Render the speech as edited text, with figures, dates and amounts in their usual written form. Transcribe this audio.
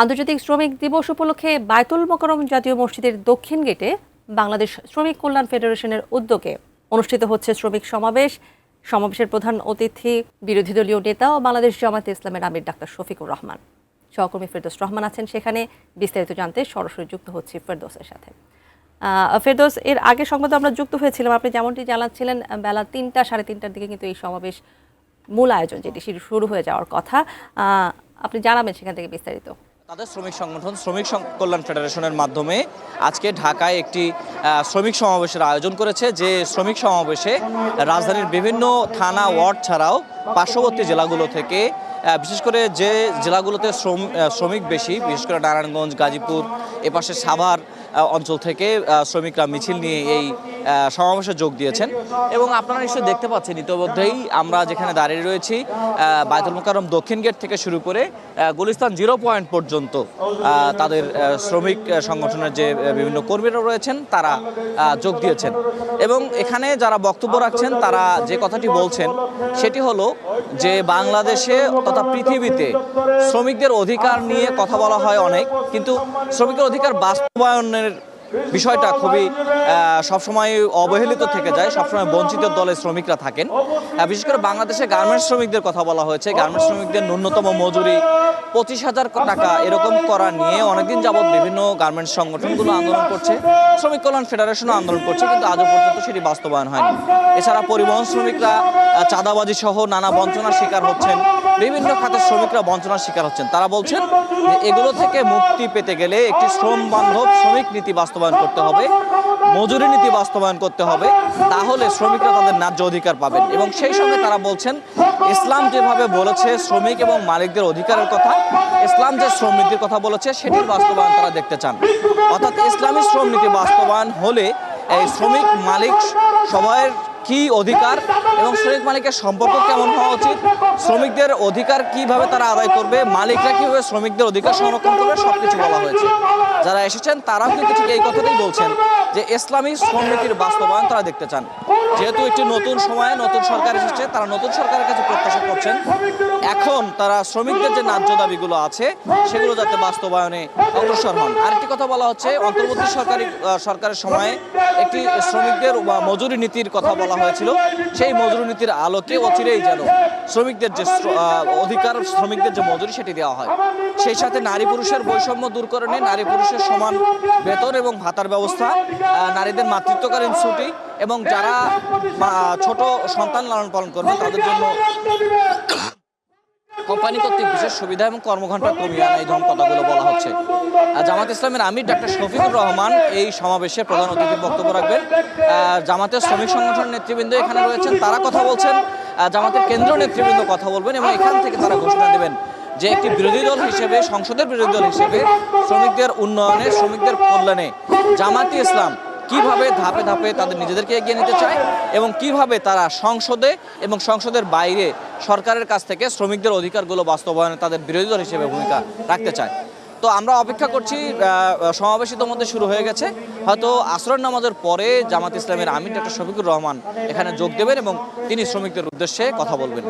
আন্তর্জাতিক শ্রমিক দিবস উপলক্ষে বায়তুল মোকাররম জাতীয় মসজিদের দক্ষিণ গেটে বাংলাদেশ শ্রমিক কল্যাণ ফেডারেশনের উদ্যোগে অনুষ্ঠিত হচ্ছে শ্রমিক সমাবেশ। সমাবেশের প্রধান অতিথি বিরোধী দলীয় নেতা ও বাংলাদেশ জামায়াতে ইসলামের আমির ডাক্তার শফিকুর রহমান। সহকর্মী ফেরদৌস রহমান আছেন সেখানে। বিস্তারিত জানতে সরাসরি যুক্ত হচ্ছি ফেরদৌসের সাথে। ফেরদৌস, এর আগে সংবাদে আমরা যুক্ত হয়েছিলাম, আপনি যেমনটি জানাচ্ছিলেন বেলা ৩টা সাড়ে ৩টার দিকে কিন্তু এই সমাবেশ মূল আয়োজন যেটি শুরু হয়ে যাওয়ার কথা, আপনি জানাবেন সেখান থেকে বিস্তারিত। তাদের শ্রমিক সংগঠন শ্রমিক কল্যাণ ফেডারেশনের মাধ্যমে আজকে ঢাকায় একটি শ্রমিক সমাবেশের আয়োজন করেছে। যে শ্রমিক সমাবেশে রাজধানীর বিভিন্ন থানা ওয়ার্ড ছাড়াও পার্শ্ববর্তী জেলাগুলো থেকে, বিশেষ করে যে জেলাগুলোতে শ্রমিক বেশি, বিশেষ করে নারায়ণগঞ্জ, গাজীপুর, এপাশে সাভার অঞ্চল থেকে শ্রমিকরা মিছিল নিয়ে এই সমাবেশে যোগ দিয়েছেন। এবং আপনারা নিশ্চয়ই দেখতে পাচ্ছেন ইতিমধ্যেই আমরা যেখানে দাঁড়িয়ে রয়েছি, বায়তুল মোকাররম দক্ষিণ গেট থেকে শুরু করে গুলিস্তান 0 পয়েন্ট পর্যন্ত তাদের শ্রমিক সংগঠনের যে বিভিন্ন কর্মীরা রয়েছেন তারা যোগ দিয়েছেন। এবং এখানে যারা বক্তব্য রাখছেন তারা যে কথাটি বলছেন সেটি হলো যে বাংলাদেশে তথা পৃথিবীতে শ্রমিকদের অধিকার নিয়ে কথা বলা হয় অনেক, কিন্তু শ্রমিকের অধিকার বাস্তবায়নের বিষয়টা খুবই সবসময় অবহেলিত থেকে যায়, সবসময় বঞ্চিত দলের শ্রমিকরা থাকেন। বিশেষ করে বাংলাদেশে গার্মেন্টস শ্রমিকদের কথা বলা হয়েছে। গার্মেন্টস শ্রমিকদের ন্যূনতম মজুরি 25,000 টাকা এরকম করা নিয়ে অনেকদিন যাবৎ বিভিন্ন গার্মেন্টস সংগঠনগুলো আন্দোলন করছে, শ্রমিক কল্যাণ ফেডারেশনও আন্দোলন করছে, কিন্তু আজও পর্যন্ত সেটি বাস্তবায়ন হয়নি। এছাড়া পরিবহন শ্রমিকরা চাঁদাবাজি সহ নানা বঞ্চনার শিকার হচ্ছেন, বিভিন্ন খাতের শ্রমিকরা বঞ্চনার শিকার হচ্ছেন। তারা বলছেন যে এগুলো থেকে মুক্তি পেতে গেলে একটি শ্রম বান্ধব শ্রমিক নীতি বাস্তবায়ন করতে হবে, মজুরি নীতি বাস্তবায়ন করতে হবে, তাহলে শ্রমিকরা তাদের ন্যায্য অধিকার পাবেন। এবং সেই সঙ্গে তারা বলছেন ইসলাম যেভাবে বলেছে শ্রমিক এবং মালিকদের অধিকারের কথা, ইসলাম যে শ্রম নীতির কথা বলেছে সেটির বাস্তবায়ন তারা দেখতে চান। অর্থাৎ ইসলামী শ্রম নীতি বাস্তবায়ন হলে এই শ্রমিক মালিক সবার কি অধিকার এবং শ্রমিক মালিকের সম্পর্ক কেমন হওয়া উচিত, শ্রমিকদের অধিকার কিভাবে তারা আদায় করবে, মালিকরা কিভাবে শ্রমিকদের অধিকার সংরক্ষণ করবে, সবকিছু বলা হয়েছে। যারা এসেছেন তারাও কিন্তু ঠিক এই কথাটাই বলছেন যে ইসলামী শ্রম নীতির বাস্তবায়ন তারা দেখতে চান। যেহেতু একটি নতুন সময়ে নতুন সরকার এসেছে, তারা নতুন সরকারের কাছে প্রত্যাশা করছেন এখন তারা শ্রমিকদের যে ন্যায্য দাবিগুলো আছে সেগুলো যাতে বাস্তবায়নে অগ্রসর হন। আরেকটি কথা বলা হচ্ছে, অন্তর্বর্তী সরকারের সময়ে একটি শ্রমিকদের মজুরি নীতির কথা বলা হয়েছিল, সেই মজুরি নীতির আলোকে অচিরেই যেন শ্রমিকদের যে অধিকার, শ্রমিকদের যে মজুরি সেটি দেওয়া হয়। সেই সাথে নারী পুরুষের বৈষম্য দূরকরণে নারী পুরুষের সমান বেতন এবং ভাতার ব্যবস্থা, নারীদের মাতৃত্বকালীন ছুটি এবং যারা ছোট সন্তান লালন পালন করবে তাদের জন্য কোম্পানি কর্তৃক বিশেষ সুবিধা এবং কর্মঘণ্টা কমিয়ে আনা, এই ধরনের কথাগুলো বলা হচ্ছে। জামাত ইসলামের আমির ডাক্তার শফিকুর রহমান এই সমাবেশে প্রধান অতিথির বক্তব্য রাখবেন। জামাতের শ্রমিক সংগঠন নেতৃবৃন্দ এখানে রয়েছেন, তারা কথা বলছেন, জামাতের কেন্দ্রীয় নেতৃবৃন্দ কথা বলবেন এবং এখান থেকে তারা ঘোষণা দেবেন যে একটি বিরোধী দল হিসেবে, সংসদের বিরোধী দল হিসেবে শ্রমিকদের উন্নয়নে, শ্রমিকদের কল্যাণে জামাতে ইসলাম কিভাবে ধাপে ধাপে তাদের নিজেদেরকে এগিয়ে নিতে চায় এবং কিভাবে তারা সংসদে এবং সংসদের বাইরে সরকারের কাছ থেকে শ্রমিকদের অধিকারগুলো বাস্তবায়নে তাদের বিরোধী দল হিসেবে ভূমিকা রাখতে চায়। তো আমরা অপেক্ষা করছি, সমাবেশ ইতিমধ্যে শুরু হয়ে গেছে, হয়তো আসরের নামাজের পরে জামাত ইসলামের আমির ডক্টর শফিকুর রহমান এখানে যোগ দেবেন এবং তিনি শ্রমিকদের উদ্দেশ্যে কথা বলবেন।